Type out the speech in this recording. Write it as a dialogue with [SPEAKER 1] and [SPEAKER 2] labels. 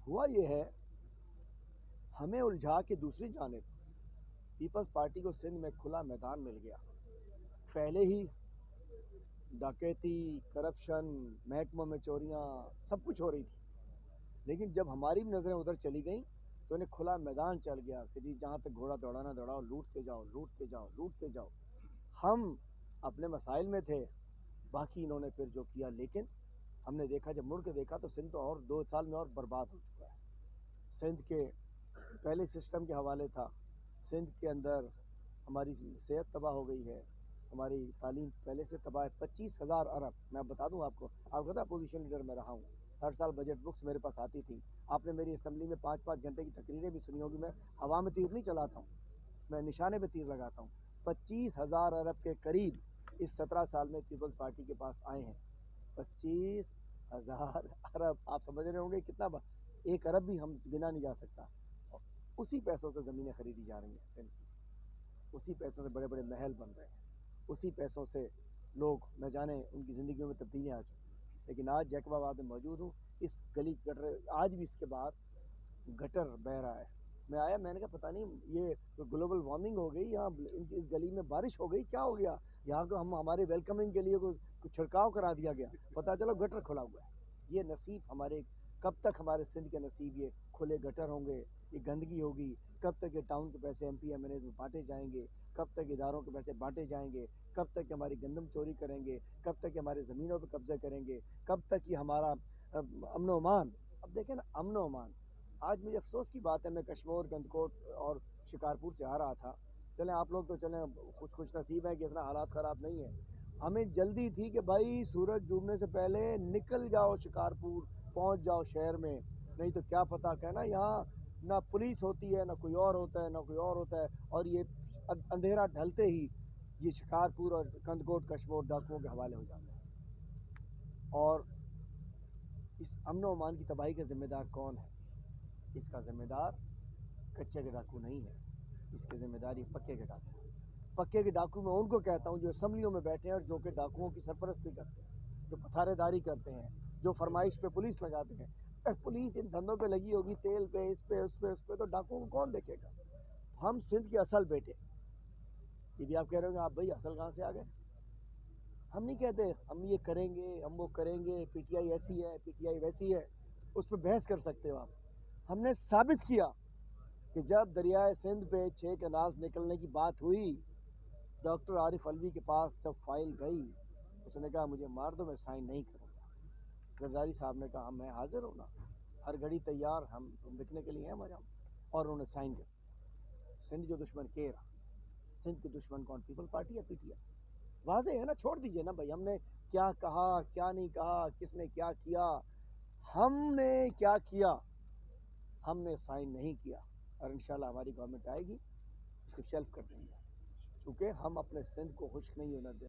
[SPEAKER 1] ہوا یہ ہے ہمیں الجھا کے دوسری جانب پیپلز پارٹی کو سندھ میں کھلا میدان مل گیا. پہلے ہی ڈکیتی، کرپشن، محکموں میں چوریاں سب کچھ ہو رہی تھی، لیکن جب ہماری بھی نظریں ادھر چلی گئیں تو انہیں کھلا میدان چل گیا کہ جی جہاں تک گھوڑا دوڑانا دوڑاؤ، لوٹتے جاؤ لوٹتے جاؤ لوٹتے جاؤ. ہم اپنے مسائل میں تھے، باقی انہوں نے پھر جو کیا، لیکن ہم نے دیکھا، جب مڑ کے دیکھا تو سندھ تو اور 2 سال میں اور برباد ہو چکا ہے. سندھ کے پہلے سسٹم کے حوالے تھا، سندھ کے اندر ہماری صحت تباہ ہو گئی ہے، ہماری تعلیم پہلے سے تباہ ہے. 25,000 ارب میں بتا دوں آپ کو پتا اپوزیشن لیڈر میں رہا ہوں، ہر سال بجٹ بکس میرے پاس آتی تھی. آپ نے میری اسمبلی میں 5-5 گھنٹے کی تقریریں بھی سنی ہوگی. میں ہوا میں تیر نہیں چلاتا ہوں، میں نشانے پہ تیر لگاتا ہوں. 25,000 ارب کے قریب اس 17 سال میں پیپلز پارٹی کے پاس آئے ہیں. 25,000 ارب، آپ سمجھ رہے ہوں گے کتنا 1 ارب بھی ہم گنا نہیں جا سکتا. اسی پیسوں سے زمینیں خریدی جا رہی ہیں سندھ کی، اسی پیسوں سے بڑے بڑے محل بن رہے ہیں، اسی پیسوں سے لوگ نہ جانے ان کی زندگیوں میں تبدیلیاں آ چکی ہیں. لیکن آج جیکب آباد میں موجود ہوں، اس گلی گٹر آج بھی اس کے بعد گٹر بہ رہا ہے. میں آیا، میں نے کہا پتہ نہیں یہ گلوبل وارمنگ ہو گئی یہاں، اس گلی میں بارش ہو گئی، کیا ہو گیا یہاں کو؟ ہمارے ویلکمنگ کے لیے کوئی چھڑکاؤ کرا دیا گیا، پتہ چلو گٹر کھلا ہوا ہے. یہ نصیب ہمارے، کب تک ہمارے سندھ کے نصیب یہ کھلے گٹر ہوں گے، یہ گندگی ہوگی؟ کب تک یہ ٹاؤن کے پیسے ایم پی ایم این اے میں بانٹے جائیں گے؟ کب تک اداروں کے پیسے بانٹے جائیں گے؟ کب تک ہماری گندم چوری کریں گے؟ کب تک ہمارے زمینوں پہ قبضے کریں گے؟ کب تک یہ ہمارا امن و امان؟ اب دیکھیں نا، امن و امان. آج مجھے افسوس کی بات ہے، میں کشمور، گندکوٹ اور شکارپور سے آ رہا تھا. چلیں آپ لوگ تو چلیں خوش نصیب ہیں کہ اتنا حالات خراب نہیں ہیں. ہمیں جلدی تھی کہ بھائی سورج ڈوبنے سے پہلے نکل جاؤ شکارپور، پہنچ جاؤ شہر میں، نہیں تو کیا پتہ کہنا یہاں نہ پولیس ہوتی ہے، نہ کوئی اور ہوتا ہے، نہ کوئی اور ہوتا ہے. اور یہ اندھیرا ڈھلتے ہی یہ شکارپور اور گندکوٹ کشمور ڈاکوؤں کے حوالے ہو جاتا ہے. اور اس امن و امان کی تباہی کا ذمہ دار کون ہے؟ اس کا ذمہ دار کچے کے ڈاکو نہیں ہے، اس کے ذمہ دار یہ پکے کے ڈاکو. پکے کے ڈاکو میں ان کو کہتا ہوں جو اسمبلیوں میں بیٹھے ہیں اور جو کہ ڈاکوؤں کی سرپرستی کرتے ہیں، جو پتھارے داری کرتے ہیں، جو فرمائش پہ پولیس لگاتے ہیں. پولیس ان دھندوں پہ لگی ہوگی، تیل پہ، اس پہ اس پہ اس پہ، تو ڈاکوؤں کو کون دیکھے گا؟ ہم سندھ کے اصل بیٹے. یہ بھی آپ کہہ رہے ہوں گے آپ بھائی اصل کہاں سے آ گئے؟ ہم نہیں کہتے ہم یہ کریں گے، ہم وہ کریں گے، پی ٹی آئی ایسی ہے، پی ٹی آئی ویسی ہے، اس پہ بحث کر سکتے ہو آپ. ہم نے ثابت کیا کہ جب دریائے سندھ پہ 6 کنالز نکلنے کی بات ہوئی، ڈاکٹر عارف علوی کے پاس جب فائل گئی، اس نے کہا مجھے مار دو، میں سائن نہیں کروں گا. زرداری صاحب نے کہا میں حاضر ہوں نا، ہر گھڑی تیار، ہم لکھنے کے لیے ہیں ہمارے ہم. اور انہوں نے سائن کر. سندھ جو دشمن کہہ رہا، سندھ کے دشمن کون؟ پیپلز پارٹی یا پی ٹی آئی؟ واضح ہے نا. چھوڑ دیجئے نا بھائی، ہم نے کیا کہا، کیا نہیں کہا، کس نے کیا کیا. ہم نے کیا کیا؟ ہم نے سائن نہیں کیا، اور انشاءاللہ ہماری گورنمنٹ آئے گی اس کو شیلف کر دیں گے، چونکہ ہم اپنے سندھ کو خشک نہیں ہونا دیں.